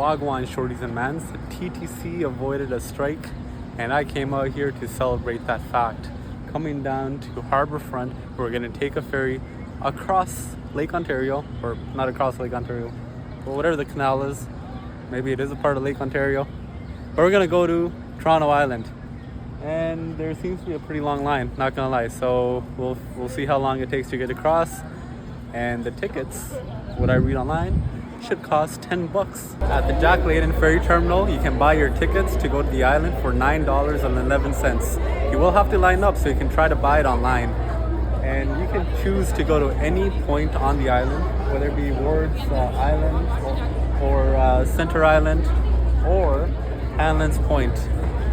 Wagwan shorties and mans. The TTC avoided a strike, and I came out here to celebrate that fact. Coming down to Harbourfront, we're gonna take a ferry across Lake Ontario, or not across Lake Ontario, but whatever the canal is. Maybe it is a part of Lake Ontario. But we're gonna go to Toronto Island, and there seems to be a pretty long line, not gonna lie. So we'll see how long it takes to get across. And the tickets, what I read online, should cost $10. At the Jack Layton Ferry Terminal, you can buy your tickets to go to the island for $9.11. You will have to line up, so you can try to buy it online. And you can choose to go to any point on the island, whether it be Ward's Island or Center Island or Hanlan's Point.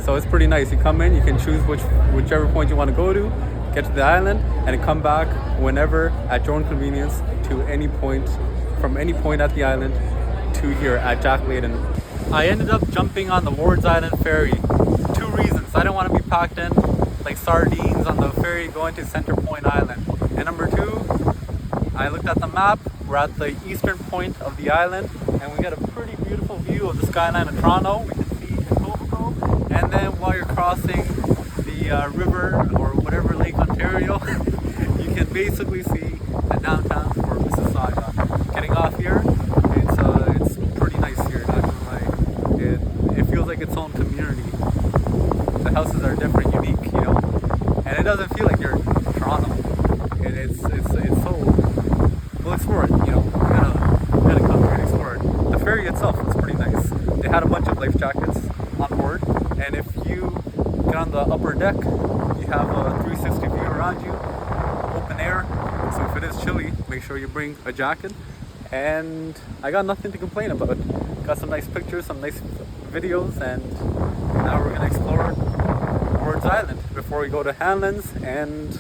So it's pretty nice. You come in, you can choose whichever point you want to go to, get to the island, and come back whenever at your own convenience to any point, from any point at the island to here at Jack Layton. I ended up jumping on the Ward's Island ferry. 2 reasons. I didn't want to be packed in like sardines on the ferry going to Center Point Island. And number 2, I looked at the map. We're at the eastern point of the island, and we got a pretty beautiful view of the skyline of Toronto. We can see Etobicoke, and then while you're crossing the river, or whatever, Lake Ontario, you can basically see the downtown for Mississauga. Getting off here, it's pretty nice here, not gonna lie. It feels like its own community. The houses are different, unique, you know, and it doesn't feel like you're in Toronto. It's so, we'll explore it, you know. We gotta come here and explore it. The ferry itself was pretty nice. They had a bunch of life jackets on board, and if you get on the upper deck, you have a 360 view around you, open air. So if it is chilly, make sure you bring a jacket. And I got nothing to complain about. Got some nice pictures, some nice videos, and now we're gonna explore Ward's Island before we go to Hanlan's and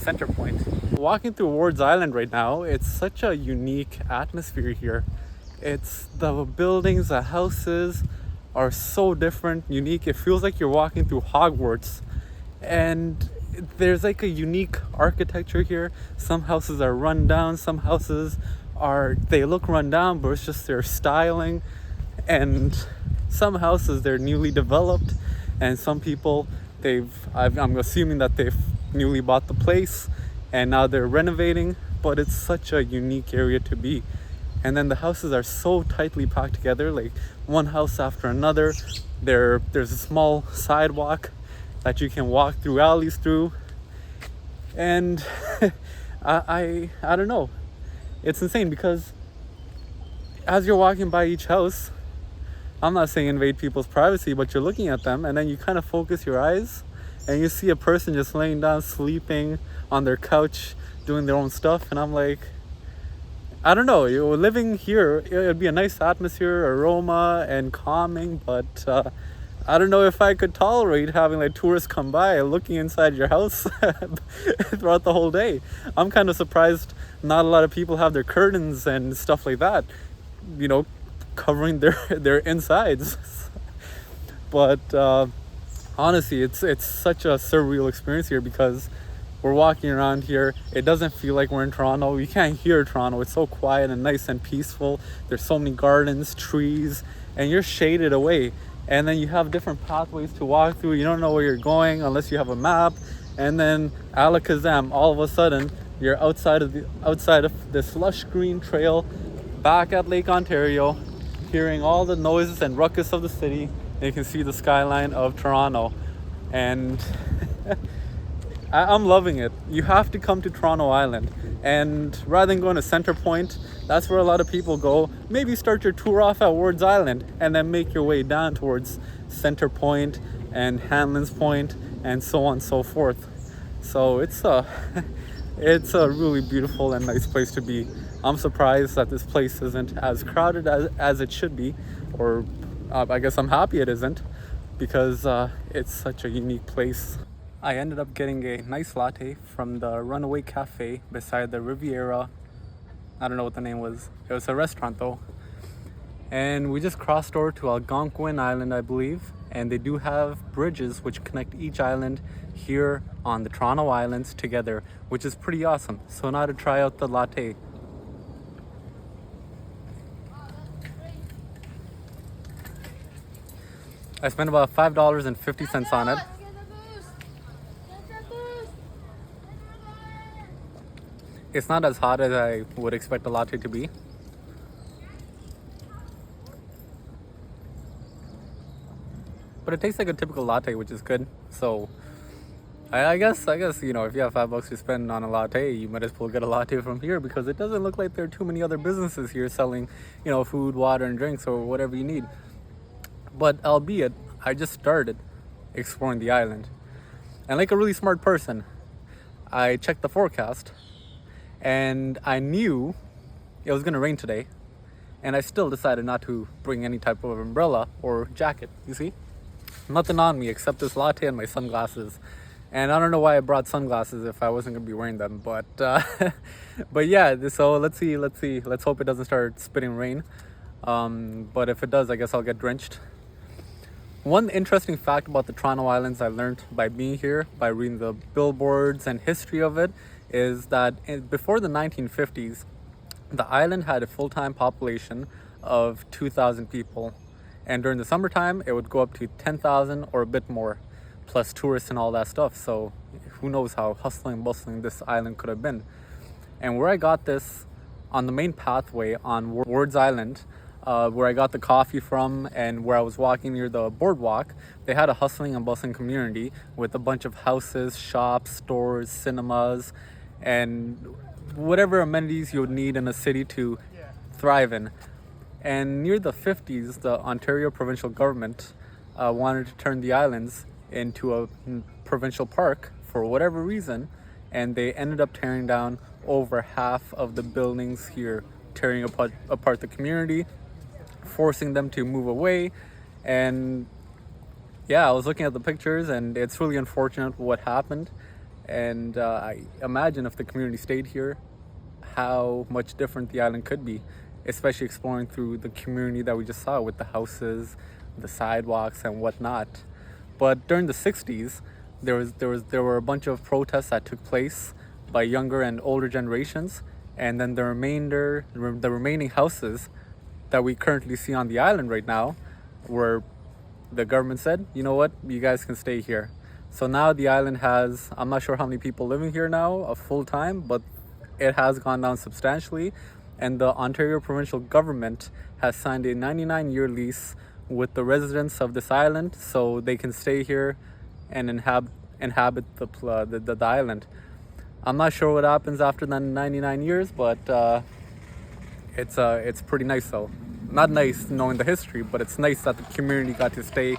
Center Point. Walking through Ward's Island right now, it's such a unique atmosphere here. It's the buildings, the houses are so different, unique. It feels like you're walking through Hogwarts. And there's like a unique architecture here. Some houses are run down, some houses they look run down, but it's just their styling. And some houses, they're newly developed, and some people, I'm assuming that they've newly bought the place and now they're renovating. But it's such a unique area to be. And then the houses are so tightly packed together, like one house after another. There's a small sidewalk that you can walk through alleys through. And I don't know. It's insane, because as you're walking by each house, I'm not saying invade people's privacy, but you're looking at them, and then you kind of focus your eyes and you see a person just laying down, sleeping on their couch, doing their own stuff. And I'm like, I don't know, living here, it'd be a nice atmosphere, aroma, and calming, but I don't know if I could tolerate having like tourists come by looking inside your house throughout the whole day. I'm kind of surprised not a lot of people have their curtains and stuff like that, you know, covering their insides. But honestly, it's such a surreal experience here, because we're walking around here. It doesn't feel like we're in Toronto. You can't hear Toronto. It's so quiet and nice and peaceful. There's so many gardens, trees, and you're shaded away. And then you have different pathways to walk through. You don't know where you're going unless you have a map. And then alakazam, all of a sudden, you're outside of this lush green trail, back at Lake Ontario, hearing all the noises and ruckus of the city. And you can see the skyline of Toronto. And I'm loving it. You have to come to Toronto Island. And rather than going to Center Point, that's where a lot of people go. Maybe start your tour off at Ward's Island and then make your way down towards Center Point and Hanlan's Point and so on and so forth. So it's a really beautiful and nice place to be. I'm surprised that this place isn't as crowded as it should be, or I guess I'm happy it isn't, because it's such a unique place. I ended up getting a nice latte from the Runaway Cafe beside the Riviera. I don't know what the name was. It was a restaurant though. And we just crossed over to Algonquin Island, I believe. And they do have bridges which connect each island here on the Toronto Islands together, which is pretty awesome. So now to try out the latte. I spent about $5.50 on it. It's not as hot as I would expect a latte to be. But it tastes like a typical latte, which is good. So I guess you know, if you have $5 to spend on a latte, you might as well get a latte from here, because it doesn't look like there are too many other businesses here selling, you know, food, water, and drinks, or whatever you need. But albeit, I just started exploring the island, and like a really smart person, I checked the forecast, and I knew it was gonna rain today, and I still decided not to bring any type of umbrella or jacket. You see, nothing on me except this latte and my sunglasses. And I don't know why I brought sunglasses if I wasn't gonna be wearing them, but but yeah. So let's see. Let's hope it doesn't start spitting rain. But if it does, I guess I'll get drenched. One interesting fact about the Toronto Islands I learned by being here, by reading the billboards and history of it, is that before the 1950s, the island had a full-time population of 2,000 people, and during the summertime it would go up to 10,000 or a bit more, plus tourists and all that stuff. So who knows how hustling and bustling this island could have been. And where I got this, on the main pathway on Ward's Island, where I got the coffee from, and where I was walking near the boardwalk, they had a hustling and bustling community with a bunch of houses, shops, stores, cinemas, and whatever amenities you would need in a city to thrive in. And near the 50s, the Ontario provincial government wanted to turn the islands into a provincial park for whatever reason, and they ended up tearing down over half of the buildings here, tearing apart the community, forcing them to move away. And yeah, I was looking at the pictures, and it's really unfortunate what happened. And I imagine if the community stayed here, how much different the island could be, especially exploring through the community that we just saw with the houses, the sidewalks, and whatnot. But during the 60s, there were a bunch of protests that took place by younger and older generations, and then the remaining houses that we currently see on the island right now, where the government said, you know what, you guys can stay here. So now the island has, I'm not sure how many people living here now, full time, but it has gone down substantially. And the Ontario provincial government has signed a 99-year lease with the residents of this island, so they can stay here and inhabit the island. I'm not sure what happens after the 99 years, but it's pretty nice though. Not nice knowing the history, but it's nice that the community got to stay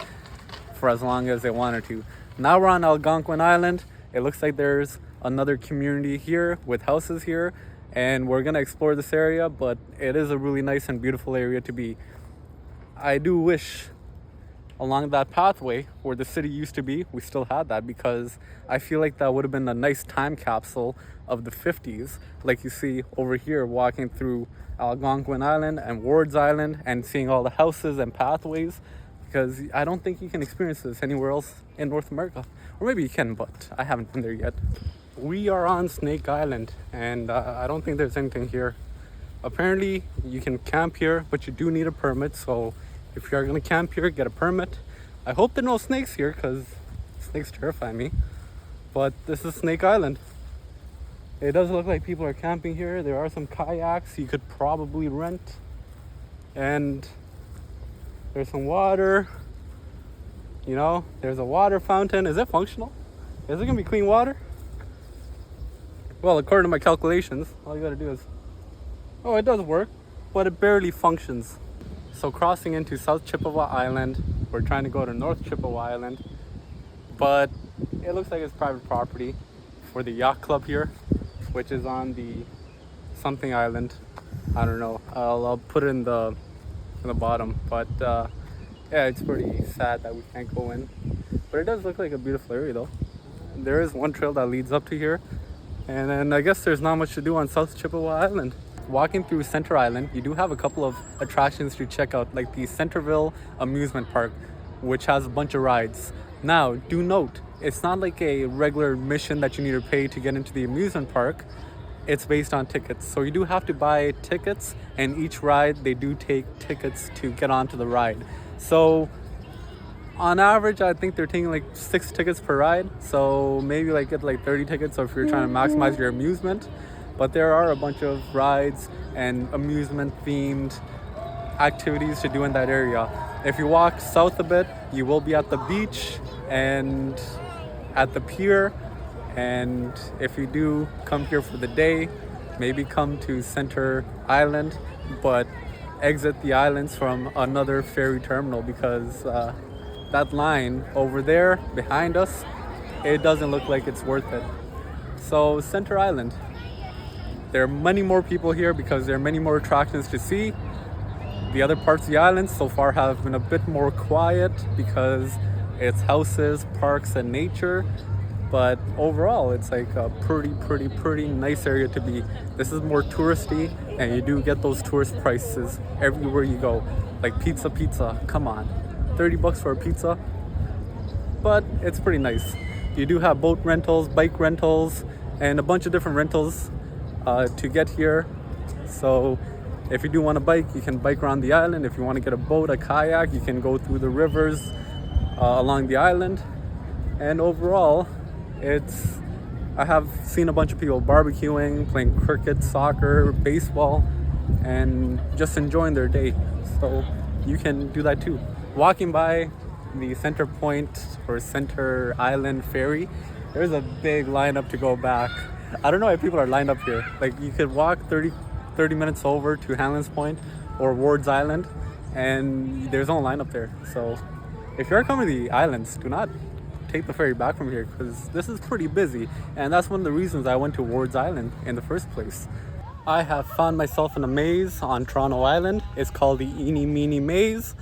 for as long as they wanted to. Now we're on Algonquin Island. It looks like there's another community here with houses here, and we're gonna explore this area, but it is a really nice and beautiful area to be. I do wish along that pathway where the city used to be, we still had that, because I feel like that would have been a nice time capsule of the 50s, like you see over here walking through Algonquin Island and Ward's Island and seeing all the houses and pathways, because I don't think you can experience this anywhere else in North America. Or maybe you can, but I haven't been there yet. We are on Snake Island, and I don't think there's anything here. Apparently you can camp here, but you do need a permit, so if you're gonna camp here, get a permit. I hope there are no snakes here, because snakes terrify me. But this is Snake Island. It does look like people are camping here. There are some kayaks you could probably rent. And there's some water. You know, there's a water fountain. Is it functional? Is it gonna be clean water? Well, according to my calculations, all you gotta do is, oh, it does work, but it barely functions. So crossing into South Chippewa Island, we're trying to go to North Chippewa Island, but it looks like it's private property for the yacht club here, which is on the something island. I don't know. I'll put it in the bottom, but yeah, it's pretty sad that we can't go in. But it does look like a beautiful area though. There is one trail that leads up to here, and then I guess there's not much to do on South Chippewa Island. Walking through Center Island, you do have a couple of attractions to check out, like the Centerville Amusement Park, which has a bunch of rides. Now, do note, it's not like a regular admission that you need to pay to get into the amusement park. It's based on tickets. So you do have to buy tickets, and each ride, they do take tickets to get onto the ride. So On average, I think they're taking like 6 tickets per ride. So maybe like get like 30 tickets. So if you're trying to maximize your amusement, but there are a bunch of rides and amusement themed activities to do in that area. If you walk south a bit, you will be at the beach and at the pier. And if you do come here for the day, maybe come to Center Island, but exit the islands from another ferry terminal, because that line over there behind us, it doesn't look like it's worth it. So Center Island, there are many more people here because there are many more attractions to see. The other parts of the island so far have been a bit more quiet because it's houses, parks, and nature. But overall, it's like a pretty nice area to be. This is more touristy, and you do get those tourist prices everywhere you go. Like pizza, come on. 30 bucks for a pizza, but it's pretty nice. You do have boat rentals, bike rentals, and a bunch of different rentals to get here. So if you do want to bike, you can bike around the island. If you want to get a boat, a kayak, you can go through the rivers along the island. And overall, I have seen a bunch of people barbecuing, playing cricket, soccer, baseball, and just enjoying their day. So you can do that too. Walking by the Center Point or Center Island ferry, there's a big lineup to go back. I don't know why people are lined up here. Like, you could walk 30 minutes over to Hanlan's Point or Ward's Island, and there's no lineup there. So if you're coming to the islands, do not take the ferry back from here, because this is pretty busy, and that's one of the reasons I went to Ward's Island in the first place. I have found myself in a maze on Toronto Island. It's called the Eeny Meeny Maze,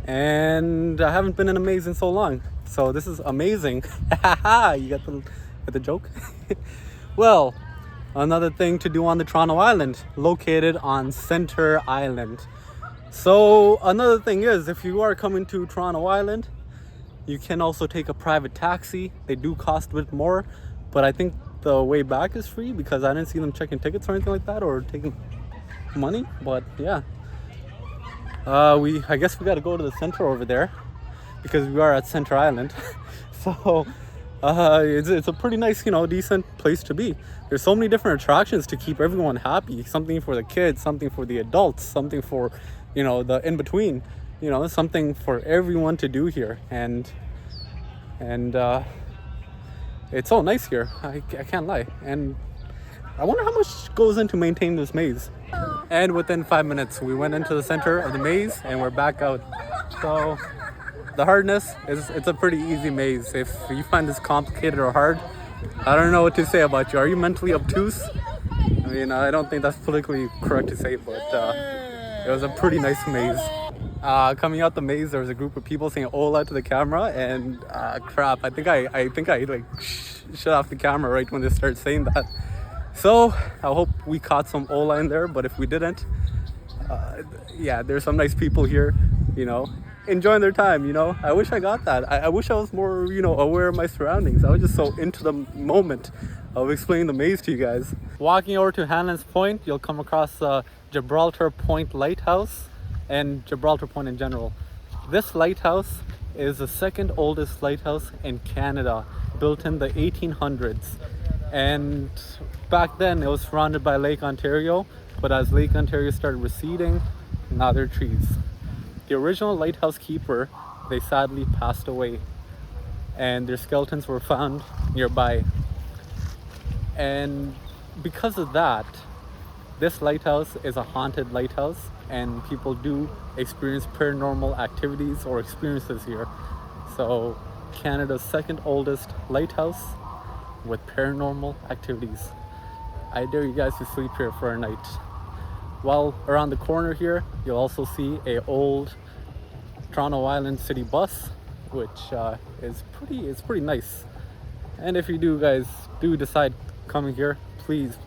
and I haven't been in a maze in so long, so this is amazing. You got the joke? Well, another thing to do on the Toronto Island, located on Center Island. So another thing is, if you are coming to Toronto Island, you can also take a private taxi. They do cost a bit more, but I think the way back is free, because I didn't see them checking tickets or anything like that, or taking money. But yeah, I guess we got to go to the center over there, because we are at Center Island. So it's a pretty nice, decent place to be. There's so many different attractions to keep everyone happy. Something for the kids, something for the adults, something for the in between. Something for everyone to do here, and it's so nice here. I can't lie. And I wonder how much goes into maintaining this maze. And within 5 minutes, we went into the center of the maze, and we're back out. So the hardness is, it's a pretty easy maze. If you find this complicated or hard, I don't know what to say about you. Are you mentally obtuse? I mean, I don't think that's politically correct to say, but it was a pretty nice maze. Coming out the maze, there was a group of people saying "Hola" to the camera, and crap, I think I like shut off the camera right when they started saying that. So I hope we caught some "Hola" in there, but if we didn't, yeah, there's some nice people here, enjoying their time. I wish I got that. I wish I was more, aware of my surroundings. I was just so into the moment of explaining the maze to you guys. Walking over to Hanlan's Point, you'll come across Gibraltar Point Lighthouse, and Gibraltar Point in general. This lighthouse is the second oldest lighthouse in Canada, built in the 1800s. And back then it was surrounded by Lake Ontario, but as Lake Ontario started receding, now there are trees. The original lighthouse keeper, they sadly passed away, and their skeletons were found nearby. And because of that, this lighthouse is a haunted lighthouse, and people do experience paranormal activities or experiences here. So Canada's second oldest lighthouse with paranormal activities. I dare you guys to sleep here for a night. While around the corner here, you'll also see a old Toronto Island City bus, which is pretty nice. And if you guys do decide coming here, please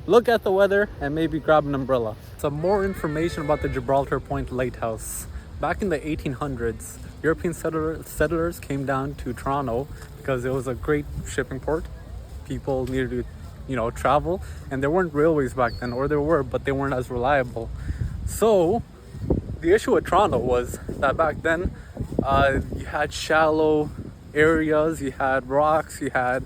look at the weather and maybe grab an umbrella. Some more information about the Gibraltar Point Lighthouse. Back in the 1800s, European settlers came down to Toronto because it was a great shipping port. People needed to, travel, and there weren't railways back then, or there were, but they weren't as reliable. So the issue with Toronto was that back then You had shallow areas, you had rocks, you had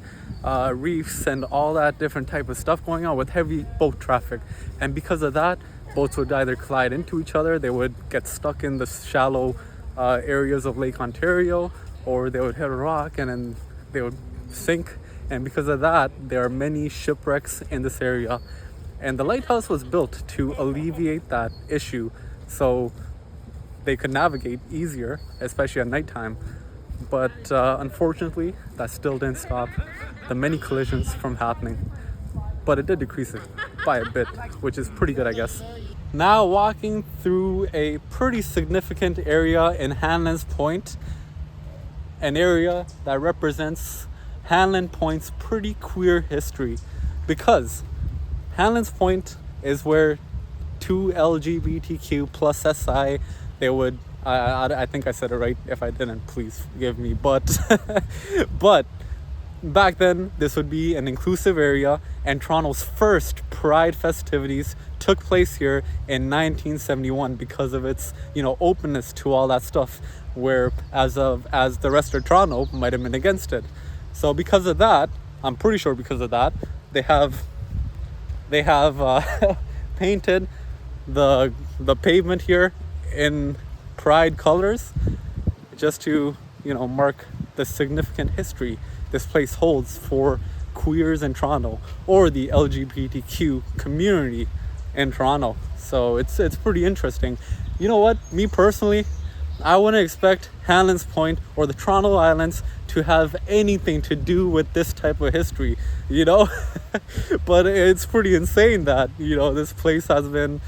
reefs and all that different type of stuff going on with heavy boat traffic. And because of that, boats would either collide into each other, they would get stuck in the shallow areas of Lake Ontario, or they would hit a rock and then they would sink. And because of that, there are many shipwrecks in this area. And the lighthouse was built to alleviate that issue so they could navigate easier, especially at nighttime. But unfortunately, that still didn't stop the many collisions from happening. But it did decrease it by a bit, which is pretty good, I guess. Now walking through a pretty significant area in Hanlan's Point, an area that represents Hanlan Point's pretty queer history, because Hanlan's Point is where two LGBTQ plus SI, they would, I think I said it right. If I didn't, please forgive me. But back then, this would be an inclusive area, and Toronto's first Pride festivities took place here in 1971 because of its, openness to all that stuff. Where as the rest of Toronto might have been against it. So because of that, I'm pretty sure because of that, they have painted the pavement here in Pride colors, just to mark the significant history this place holds for queers in Toronto, or the LGBTQ community in Toronto. So it's pretty interesting. You know what? Me personally, I wouldn't expect Hanlan's Point or the Toronto Islands to have anything to do with this type of history, but it's pretty insane that, this place has been,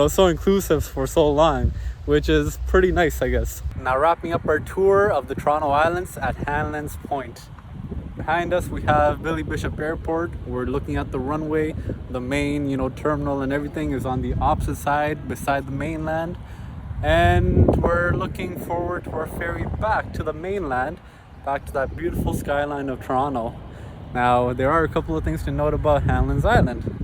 so inclusive for so long, which is pretty nice, I guess. Now wrapping up our tour of the Toronto Islands at Hanlan's Point. Behind us, we have Billy Bishop Airport. We're looking at the runway. The main, terminal and everything is on the opposite side, beside the mainland. And we're looking forward to our ferry back to the mainland, back to that beautiful skyline of Toronto. Now, there are a couple of things to note about Hanlan's Island.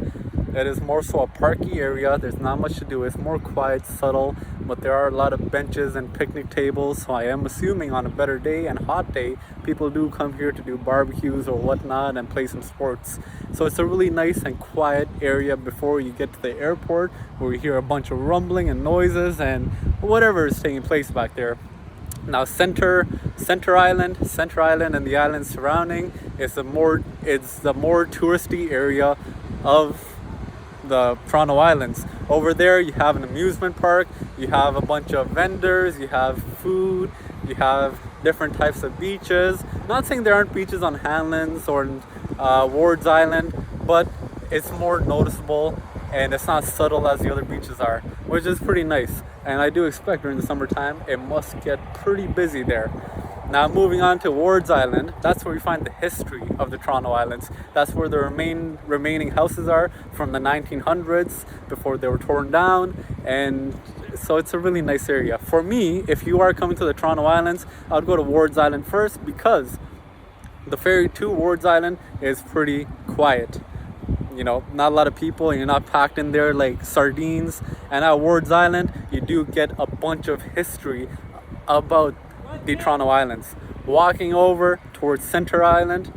It is more so a parky area. There's not much to do. It's more quiet, subtle, but there are a lot of benches and picnic tables. So I am assuming on a better day and hot day, people do come here to do barbecues or whatnot and play some sports. So it's a really nice and quiet area before you get to the airport, where you hear a bunch of rumbling and noises and whatever is taking place back there. Now Center Island and the islands surrounding is the more touristy area of the Toronto Islands. Over there you have an amusement park, you have a bunch of vendors, you have food, you have different types of beaches. Not saying there aren't beaches on Hanlan's or Ward's Island, but it's more noticeable and it's not subtle as the other beaches are, which is pretty nice. And I do expect during the summertime it must get pretty busy there. Now moving on to Ward's Island, that's where we find the history of the Toronto Islands. That's where the remaining houses are from the 1900s, before they were torn down. And so it's a really nice area. For me, if you are coming to the Toronto Islands, I would go to Ward's Island first, because the ferry to Ward's Island is pretty quiet. Not a lot of people, and you're not packed in there like sardines. And at Ward's Island, you do get a bunch of history about the Toronto Islands. Walking over towards Center Island,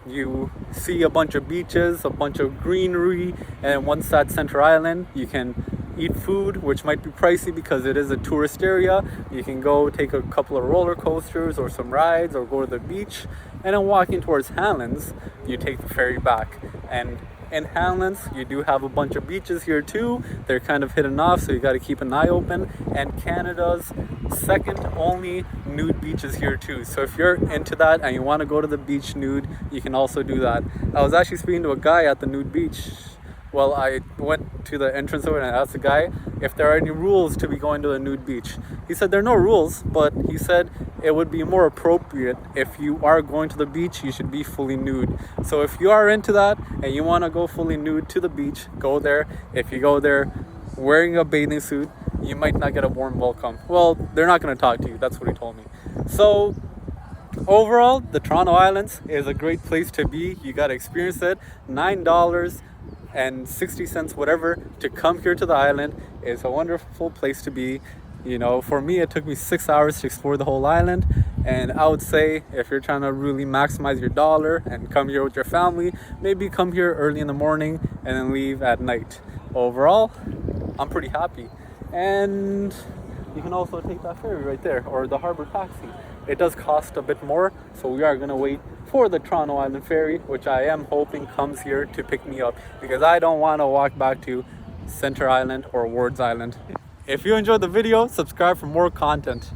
you see a bunch of beaches, a bunch of greenery, and once at Center Island, you can eat food, which might be pricey because it is a tourist area. You can go take a couple of roller coasters or some rides, or go to the beach. And then walking towards Hanlan's, you take the ferry back. And in Hanlan's, you do have a bunch of beaches here too. They're kind of hidden off, so you got to keep an eye open. And Canada's second only nude beaches here too. So if you're into that and you want to go to the beach nude, you can also do that. I was actually speaking to a guy at the nude beach. Well, I went to the entrance of it and I asked the guy if there are any rules to be going to the nude beach. He said there are no rules, but he said it would be more appropriate if you are going to the beach, you should be fully nude. So if you are into that and you want to go fully nude to the beach, go there. If you go there wearing a bathing suit, you might not get a warm welcome. Well, they're not going to talk to you. That's what he told me. So overall, the Toronto Islands is a great place to be. You got to experience it. $9.60, whatever, to come here to the island is a wonderful place to be. You know, for me, it took me 6 hours to explore the whole island. And I would say if you're trying to really maximize your dollar and come here with your family, maybe come here early in the morning and then leave at night. Overall, I'm pretty happy. And you can also take that ferry right there, or the harbor taxi. It does cost a bit more, so we are going to wait for the Toronto Island ferry, which I am hoping comes here to pick me up, because I don't want to walk back to Center Island or Wards Island. If you enjoyed the video, subscribe for more content.